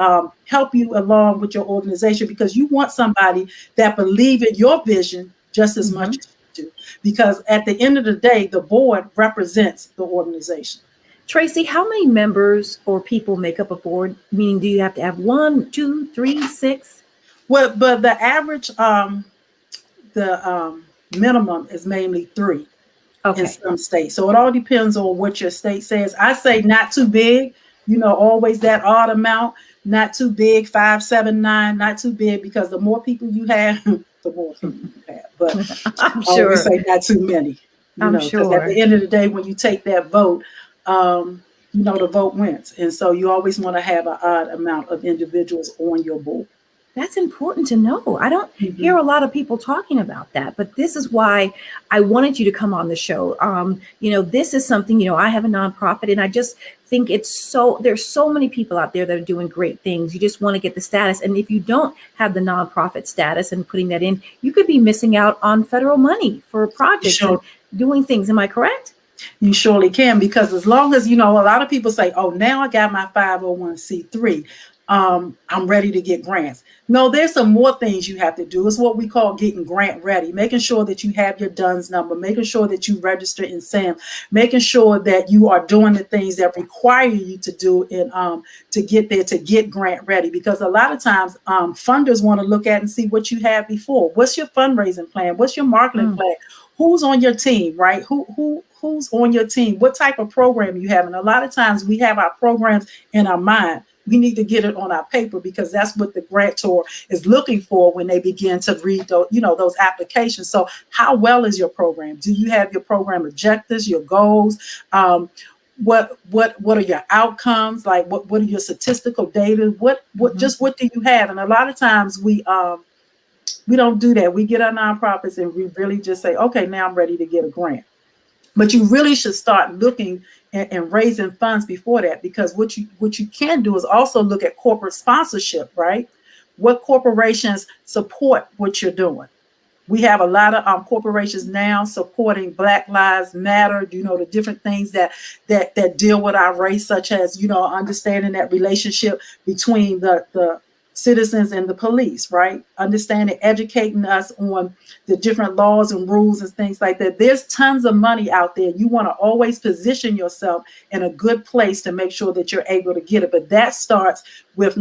[SPEAKER 3] help you along with your organization, because you want somebody that believe in your vision just as much as you do. Because at the end of the day, the board represents the organization.
[SPEAKER 1] Tracy, how many members or people make up a board? Meaning, do you have to have 1, 2, 3, 6?
[SPEAKER 3] Well, but the average, the minimum is mainly 3 in some states. So it all depends on what your state says. I say not too big, always that odd amount, not too big, 5, 7, 9, not too big, because the more people you have, the more people you have. But
[SPEAKER 1] I'm
[SPEAKER 3] I always say not too many. Because at the end of the day, when you take that vote, the vote wins. And so you always want to have an odd amount of individuals on your board.
[SPEAKER 1] That's important to know. I don't hear a lot of people talking about that, but this is why I wanted you to come on the show. This is something, I have a nonprofit, and I just think there's so many people out there that are doing great things. You just want to get the status. And if you don't have the nonprofit status and putting that in, you could be missing out on federal money for projects and doing things. Am I correct?
[SPEAKER 3] You surely can, because as long as, a lot of people say, oh, now I got my 501c3. I'm ready to get grants. No, there's some more things you have to do. It's what we call getting grant ready, making sure that you have your DUNS number, making sure that you register in SAM, making sure that you are doing the things that require you to do in to get there, to get grant ready. Because a lot of times funders want to look at and see what you had before. What's your fundraising plan? What's your marketing plan? Who's on your team, right? Who's on your team? What type of program you have? And a lot of times we have our programs in our mind. We need to get it on our paper, because that's what the grantor is looking for when they begin to read those, those applications. So how well is your program? Do you have your program objectives, your goals? What are your outcomes? Like what are your statistical data? What do you have? And a lot of times we don't do that. We get our nonprofits and we really just say, okay, now I'm ready to get a grant. But you really should start looking and raising funds before that, because what you can do is also look at corporate sponsorship, right? What corporations support what you're doing? We have a lot of corporations now supporting Black Lives Matter, the different things that deal with our race, such as, understanding that relationship between the citizens and the police, right? Understanding, educating us on the different laws and rules and things like that. There's tons of money out there. You want to always position yourself in a good place to make sure that you're able to get it. But that starts with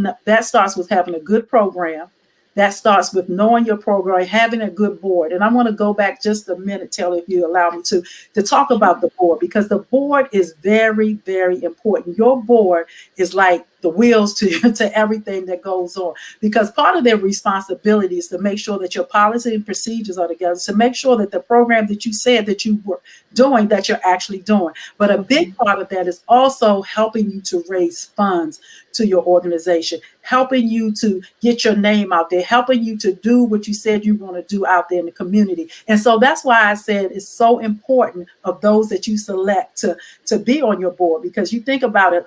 [SPEAKER 3] having a good program. That starts with knowing your program, having a good board. And I want to go back just a minute, Taylor, if you allow me to talk about the board, because the board is very, very important. Your board is like the wheels to everything that goes on, because part of their responsibility is to make sure that your policy and procedures are together, to make sure that the program that you said that you were doing, that you're actually doing. But a big part of that is also helping you to raise funds to your organization, helping you to get your name out there, helping you to do what you said you want to do out there in the community. And so that's why I said it's so important of those that you select to be on your board, because you think about it.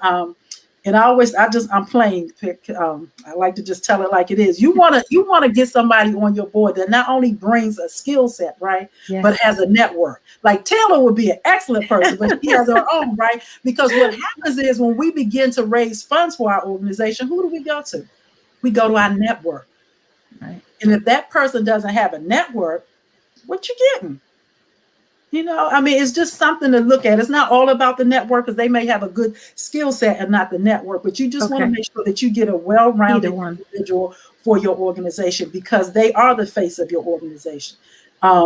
[SPEAKER 3] And I'm playing. I like to just tell it like it is. You want to get somebody on your board that not only brings a skill set, right, but has a network. Like Taylor would be an excellent person, but she has her own, right? Because what happens is when we begin to raise funds for our organization, who do we go to? We go to our network, right? And if that person doesn't have a network, what you getting? It's just something to look at. It's not all about the network, because they may have a good skill set and not the network, but you just want to make sure that you get a well-rounded individual for your organization, because they are the face of your organization.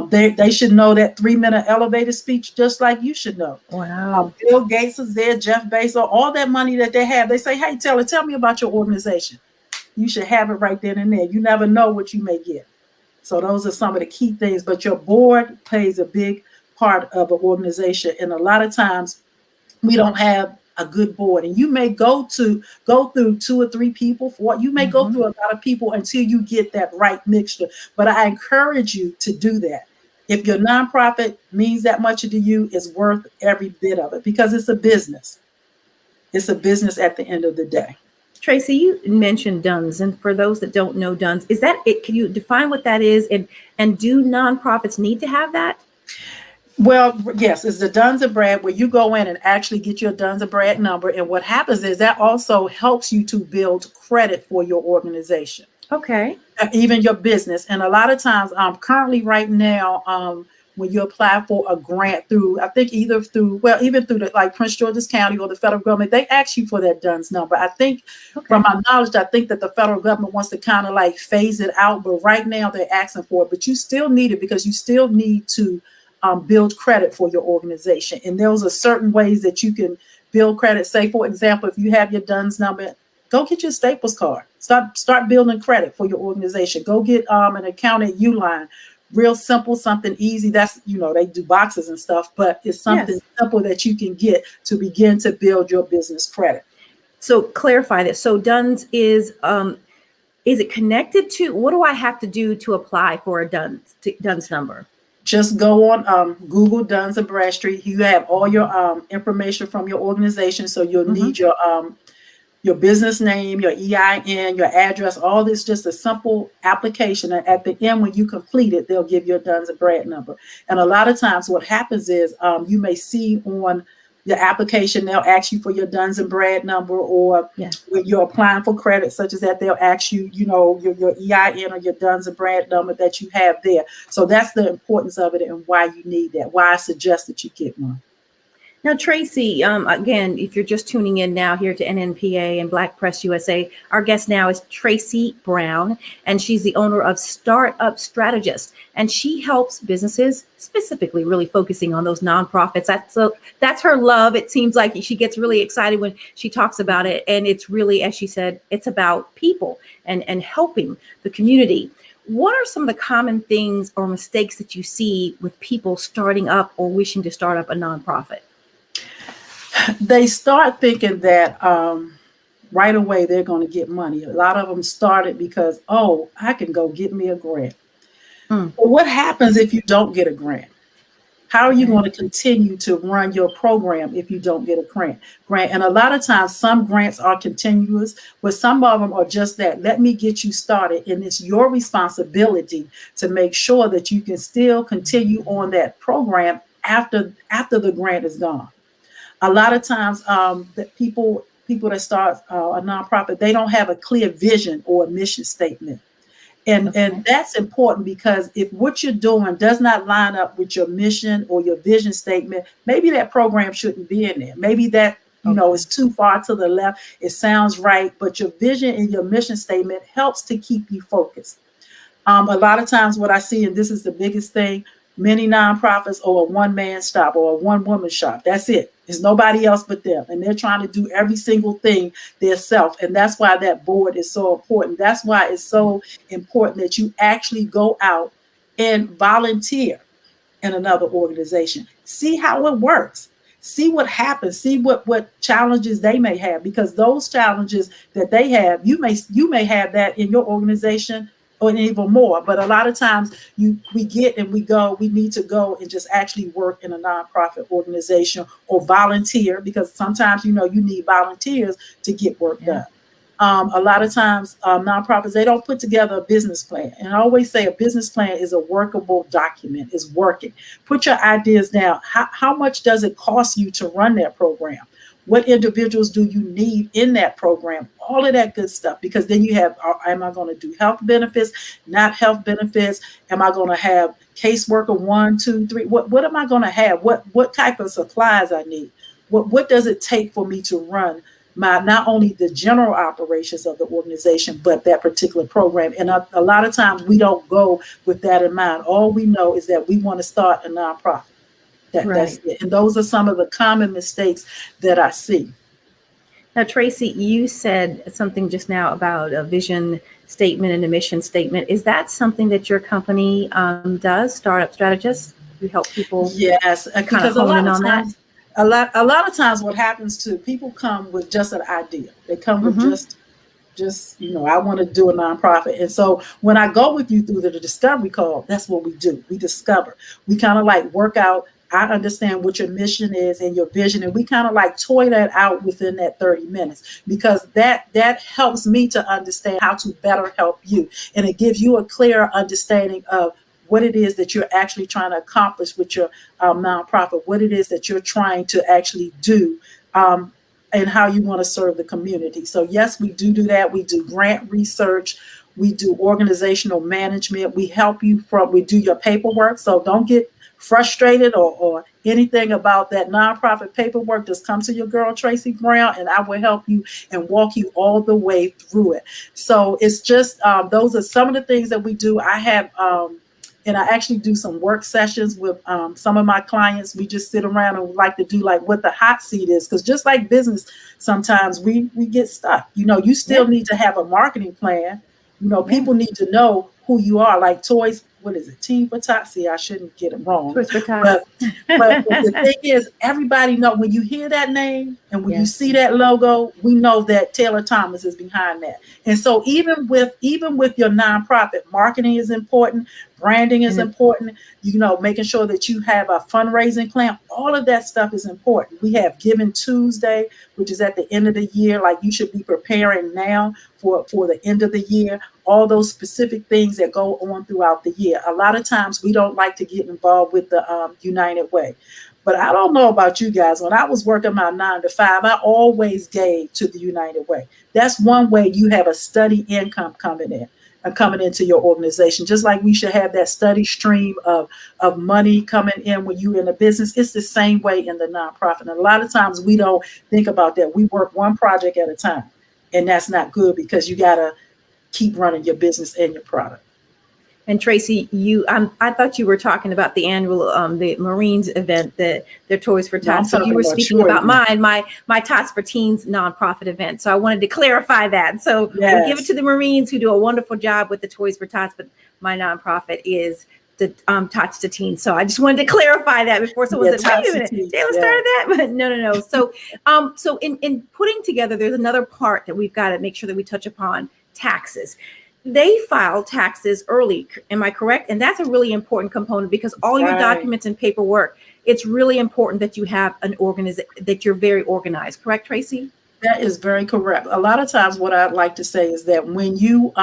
[SPEAKER 3] They should know that 3-minute elevator speech just like you should know.
[SPEAKER 1] Wow.
[SPEAKER 3] Bill Gates is there, Jeff Bezos, all that money that they have. They say, hey, Taylor, tell me about your organization. You should have it right then and there. You never know what you may get. So those are some of the key things. But your board plays a big part of an organization. And a lot of times we don't have a good board. And you may go through 2 or 3 people. You may go through a lot of people until you get that right mixture. But I encourage you to do that. If your nonprofit means that much to you, it's worth every bit of it, because it's a business. It's a business at the end of the day.
[SPEAKER 1] Tracy, you mentioned DUNS, and for those that don't know DUNS, is that it? Can you define what that is, and do nonprofits need to have that?
[SPEAKER 3] Well, yes, it's the Duns and Brad, where you go in and actually get your Duns and Brad number. And what happens is that also helps you to build credit for your organization.
[SPEAKER 1] Okay.
[SPEAKER 3] Even your business. And a lot of times, currently right now, when you apply for a grant through, I think even through the, like Prince George's County or the federal government, they ask you for that DUNS number. I think from my knowledge, I think that the federal government wants to kind of like phase it out, but right now they're asking for it. But you still need it, because you still need to build credit for your organization. And those are certain ways that you can build credit. Say, for example, if you have your DUNS number, go get your Staples card. Start building credit for your organization. Go get an account at Uline. Real simple, something easy. That's, they do boxes and stuff, but it's something simple that you can get to begin to build your business credit.
[SPEAKER 1] So clarify this. So DUNS is it connected to, what do I have to do to apply for a DUNS number?
[SPEAKER 3] Just go on Google Duns and Bradstreet. You have all your information from your organization. So you'll need your business name, your EIN, your address, all this, just a simple application. And at the end, when you complete it, they'll give you a Duns and Brad number. And a lot of times what happens is you may see on your application, they'll ask you for your Duns and Brad number, or when you're applying for credit such as that, they'll ask you, your EIN or your Duns and Brad number that you have there. So that's the importance of it and why you need that, why I suggest that you get one.
[SPEAKER 1] Now, Tracy, again, if you're just tuning in now here to NNPA and Black Press USA, our guest now is Tracy Brown, and she's the owner of Startup Strategist, and she helps businesses, specifically really focusing on those nonprofits. That's her love. It seems like she gets really excited when she talks about it, and it's really, as she said, it's about people and helping the community. What are some of the common things or mistakes that you see with people starting up or wishing to start up a nonprofit?
[SPEAKER 3] They start thinking that right away they're going to get money. A lot of them started because, I can go get me a grant. But what happens if you don't get a grant? How are you going to continue to run your program if you don't get a grant? And a lot of times some grants are continuous, but some of them are just that. Let me get you started. And it's your responsibility to make sure that you can still continue on that program after the grant is gone. A lot of times that people that start a nonprofit, they don't have a clear vision or a mission statement. And that's important, because if what you're doing does not line up with your mission or your vision statement, maybe that program shouldn't be in there. Maybe that, is too far to the left. It sounds right, but your vision and your mission statement helps to keep you focused. A lot of times what I see, and this is the biggest thing, many nonprofits are a one-man shop or a one-woman shop. That's it. There's nobody else but them. And they're trying to do every single thing themselves. And that's why that board is so important. That's why it's so important that you actually go out and volunteer in another organization. See how it works. See what happens. See what challenges they may have, because those challenges that they have, you may have that in your organization or even more. But a lot of times we need to go and just actually work in a nonprofit organization or volunteer, because sometimes, you need volunteers to get work done. A lot of times nonprofits, they don't put together a business plan. And I always say a business plan is a workable document, is working. Put your ideas down. How much does it cost you to run that program? What individuals do you need in that program? All of that good stuff, because then you have, am I going to do health benefits, not health benefits? Am I going to have caseworker 1, 2, 3? What am I going to have? What type of supplies I need? What does it take for me to run not only the general operations of the organization, but that particular program? And a lot of times we don't go with that in mind. All we know is that we want to start a nonprofit. That's it. And those are some of the common mistakes that I see.
[SPEAKER 1] Now, Tracy, you said something just now about a vision statement and a mission statement. Is that something that your company does, Startup Strategist? You help people
[SPEAKER 3] Yes,
[SPEAKER 1] kind of
[SPEAKER 3] because
[SPEAKER 1] hone in on that?
[SPEAKER 3] a lot of times what happens to people come with just an idea. They come with just I want to do a nonprofit. And so when I go with you through the discovery call, that's what we do. We discover. We kind of like work out. I understand what your mission is and your vision, and we kind of like toy that out within that 30 minutes, because that helps me to understand how to better help you, and it gives you a clear understanding of what it is that you're actually trying to accomplish with your nonprofit, what it is that you're trying to actually do, and how you want to serve the community. So yes, we do that. We do grant research. We do organizational management. We help you we do your paperwork. So don't get frustrated or anything about that nonprofit paperwork. Just come to your girl, Tracy Brown, and I will help you and walk you all the way through it. So it's just, those are some of the things that we do. I have, and I actually do some work sessions with some of my clients. We just sit around and we like to do like what the hot seat is, because just like business, sometimes we get stuck. You still need to have a marketing plan. People need to know who you are. Like Toys, what is it? Team for Tots. See, I shouldn't get it wrong.
[SPEAKER 1] Toys for Tots.
[SPEAKER 3] But the thing is, everybody know when you hear that name and when you see that logo, we know that Taylor Thomas is behind that. And so even with your nonprofit, marketing is important, branding is important, making sure that you have a fundraising plan. All of that stuff is important. We have Giving Tuesday, which is at the end of the year. Like, you should be preparing now for the end of the year. All those specific things that go on throughout the year. A lot of times we don't like to get involved with the United Way. But I don't know about you guys. When I was working my 9 to 5, I always gave to the United Way. That's one way you have a steady income coming into your organization. Just like we should have that steady stream of money coming in when you're in a business. It's the same way in the nonprofit. And a lot of times we don't think about that. We work one project at a time. And that's not good, because you got to keep running your business and your product.
[SPEAKER 1] And Tracy, I thought you were talking about the annual the Marines event, their Toys for Tots. So you were speaking about my Tots for Teens nonprofit event. So I wanted to clarify that. So we give it to the Marines, who do a wonderful job with the Toys for Tots, but my nonprofit is the Tots to Teens. So I just wanted to clarify that before someone said, "Wait a minute, Taylor started that." But no. So in putting together, there's another part that we've got to make sure that we touch upon: taxes. They file taxes early. Am I correct? And that's a really important component, because all your documents and paperwork, it's really important that you have that you're very organized. Correct, Tracy?
[SPEAKER 3] That is very correct. A lot of times what I'd like to say is that when you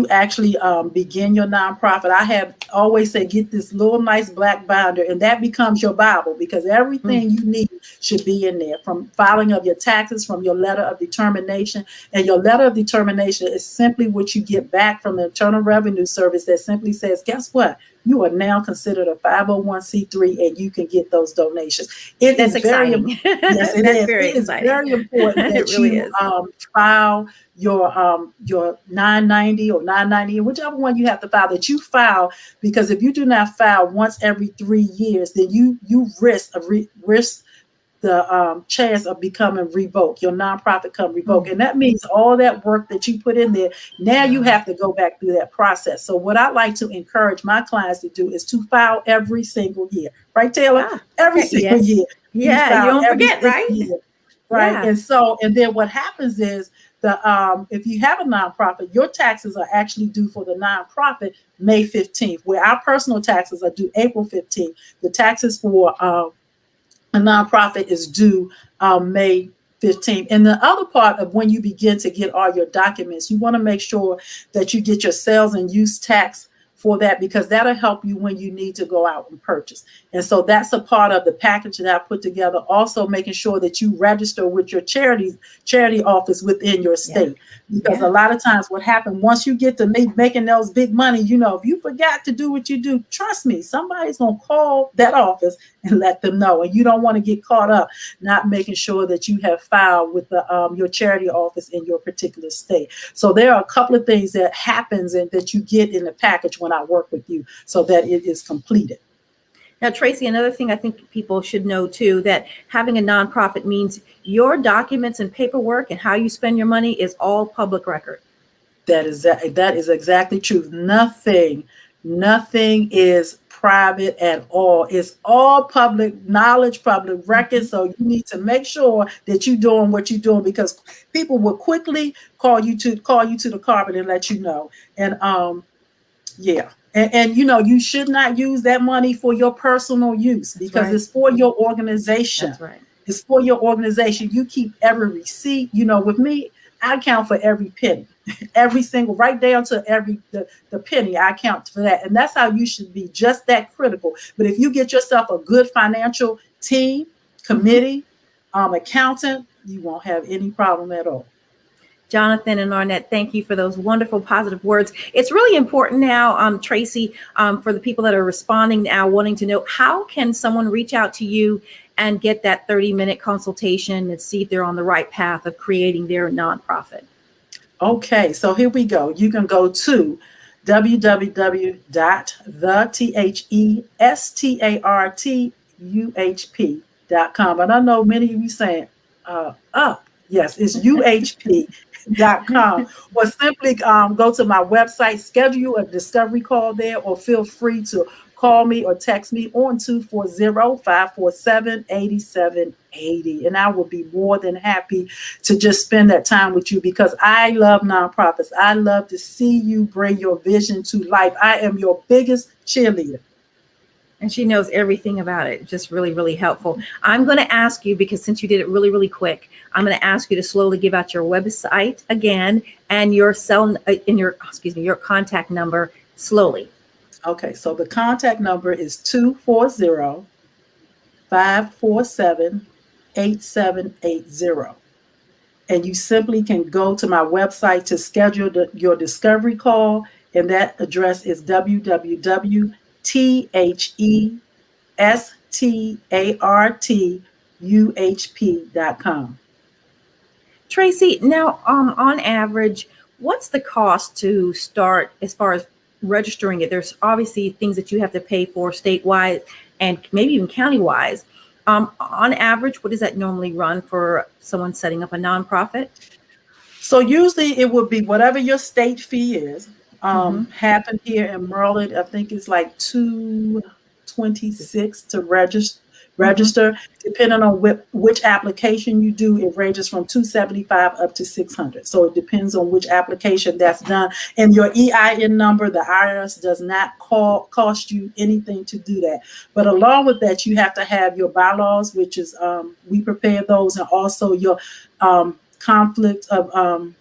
[SPEAKER 3] actually begin your nonprofit, I have always said, get this little nice black binder, and that becomes your Bible, because everything you need should be in there, from filing of your taxes, from your letter of determination. And your letter of determination is simply what you get back from the Internal Revenue Service that simply says, guess what? You are now considered a 501c3, and you can get those donations.
[SPEAKER 1] That's exciting.
[SPEAKER 3] Yes, it is. It is very important that you file your 990 or 990, whichever one you have to file, that you file, because if you do not file once every 3 years, then you risk the chance of becoming revoked. Your nonprofit come revoked. And that means all that work that you put in there, now you have to go back through that process. So what I like to encourage my clients to do is to file every single year. Right, Taylor? Every single year.
[SPEAKER 1] Yeah, you don't forget, right?
[SPEAKER 3] Right. Yeah. And then what happens is, if you have a nonprofit, your taxes are actually due for the nonprofit May 15th, where our personal taxes are due April 15th. The taxes for a nonprofit is due May 15th. And the other part of when you begin to get all your documents, you want to make sure that you get your sales and use tax for that, because that'll help you when you need to go out and purchase. And so that's a part of the package that I put together. Also making sure that you register with your charity office within your state. Because a lot of times what happens once you get to making those big money, if you forgot to do what you do, trust me, somebody's going to call that office and let them know. And you don't want to get caught up not making sure that you have filed with your charity office in your particular state. So there are a couple of things that happens and that you get in the package when I work with you, so that it is completed.
[SPEAKER 1] Now, Tracy, another thing I think people should know too, that having a nonprofit means your documents and paperwork and how you spend your money is all public record.
[SPEAKER 3] That is exactly true. Nothing is private at all. It's all public knowledge, public record. So you need to make sure that you're doing what you're doing, because people will quickly call you to the carpet and let you know. And yeah. And you should not use that money for your personal use, because it's for your organization.
[SPEAKER 1] That's right.
[SPEAKER 3] It's for your organization. You keep every receipt. With me, I count for every penny, every single, right down to the penny. I count for that. And that's how you should be, just that critical. But if you get yourself a good financial team, committee, accountant, you won't have any problem at all.
[SPEAKER 1] Jonathan and Arnett, thank you for those wonderful positive words. It's really important now, Tracy, for the people that are responding now, wanting to know, how can someone reach out to you and get that 30-minute consultation and see if they're on the right path of creating their nonprofit?
[SPEAKER 3] Okay, so here we go. You can go to www.thestart.uhp.com. And I know many of you saying, yes, it's uhp.com. Or simply go to my website, schedule a discovery call there, or feel free to call me or text me on 240-547-8780. And I will be more than happy to just spend that time with you, because I love nonprofits. I love to see you bring your vision to life. I am your biggest cheerleader.
[SPEAKER 1] And she knows everything about it. Just really, really helpful. I'm going to ask you, because since you did it really, really quick, I'm going to ask you to slowly give out your website again and your your contact number slowly.
[SPEAKER 3] Okay, so the contact number is 240-547-8780. And you simply can go to my website to schedule your discovery call. And that address is www.thestart.uhp.com.
[SPEAKER 1] Tracy, now on average, what's the cost to start as far as registering it? There's obviously things that you have to pay for statewide and maybe even county-wise. On average, what does that normally run for someone setting up a nonprofit?
[SPEAKER 3] So usually it would be whatever your state fee is. Happened here in Maryland, I think it's like $226 to register. Depending on which application you do, it ranges from $275 up to $600. So it depends on which application that's done. And your EIN number, the IRS does not cost you anything to do that. But along with that, you have to have your bylaws, which is we prepare those, and also your conflict of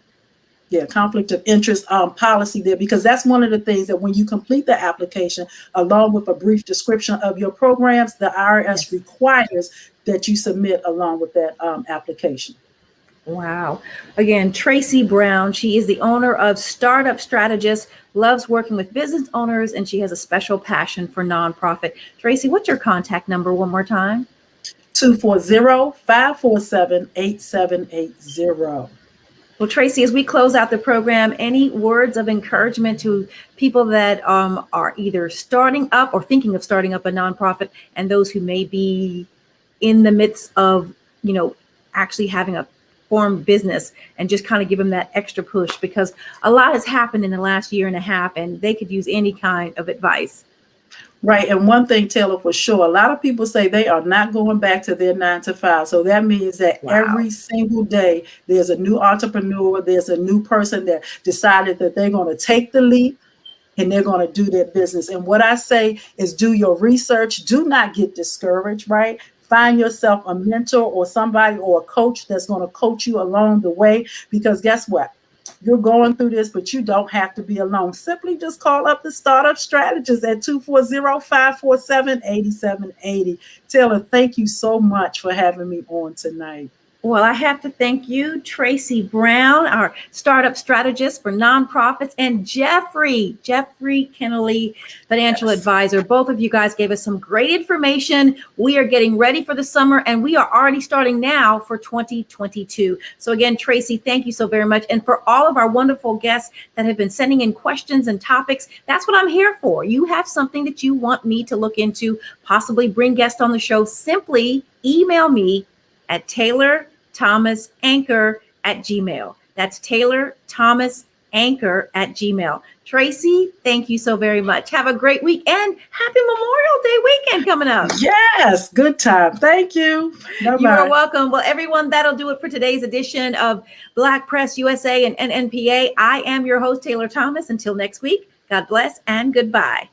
[SPEAKER 3] interest policy there, because that's one of the things that when you complete the application, along with a brief description of your programs, the IRS requires that you submit along with that application.
[SPEAKER 1] Wow. Again, Tracy Brown, she is the owner of Startup Strategist, loves working with business owners, and she has a special passion for nonprofit. Tracy, what's your contact number one more time?
[SPEAKER 3] 240-547-8780.
[SPEAKER 1] Well, Tracy, as we close out the program, any words of encouragement to people that are either starting up or thinking of starting up a nonprofit, and those who may be in the midst of, actually having a formed business, and just kind of give them that extra push, because a lot has happened in the last year and a half and they could use any kind of advice.
[SPEAKER 3] Right. And one thing, Taylor, for sure, a lot of people say they are not going back to their 9-to-5. So that means that every single day there's a new entrepreneur, there's a new person that decided that they're going to take the leap and they're going to do their business. And what I say is, do your research. Do not get discouraged, right? Find yourself a mentor or somebody or a coach that's going to coach you along the way, because guess what? You're going through this, but you don't have to be alone. Simply just call up the Startup Strategist at 240-547-8780. Taylor, thank you so much for having me on tonight.
[SPEAKER 1] Well, I have to thank you, Tracy Brown, our startup strategist for nonprofits, and Jeffery Kennerly, financial advisor. Both of you guys gave us some great information. We are getting ready for the summer, and we are already starting now for 2022. So again, Tracy, thank you so very much. And for all of our wonderful guests that have been sending in questions and topics, that's what I'm here for. You have something that you want me to look into, possibly bring guests on the show, simply email me at TaylorThomasAnchor@gmail.com. That's TaylorThomasAnchor anchor@gmail. Tracy, thank you so very much. Have a great week and happy Memorial Day weekend coming up.
[SPEAKER 3] Yes, good time. Thank you. Bye-bye.
[SPEAKER 1] You are welcome. Well, everyone, that'll do it for today's edition of Black Press USA and NNPA. I am your host, Taylor Thomas. Until next week, God bless and goodbye.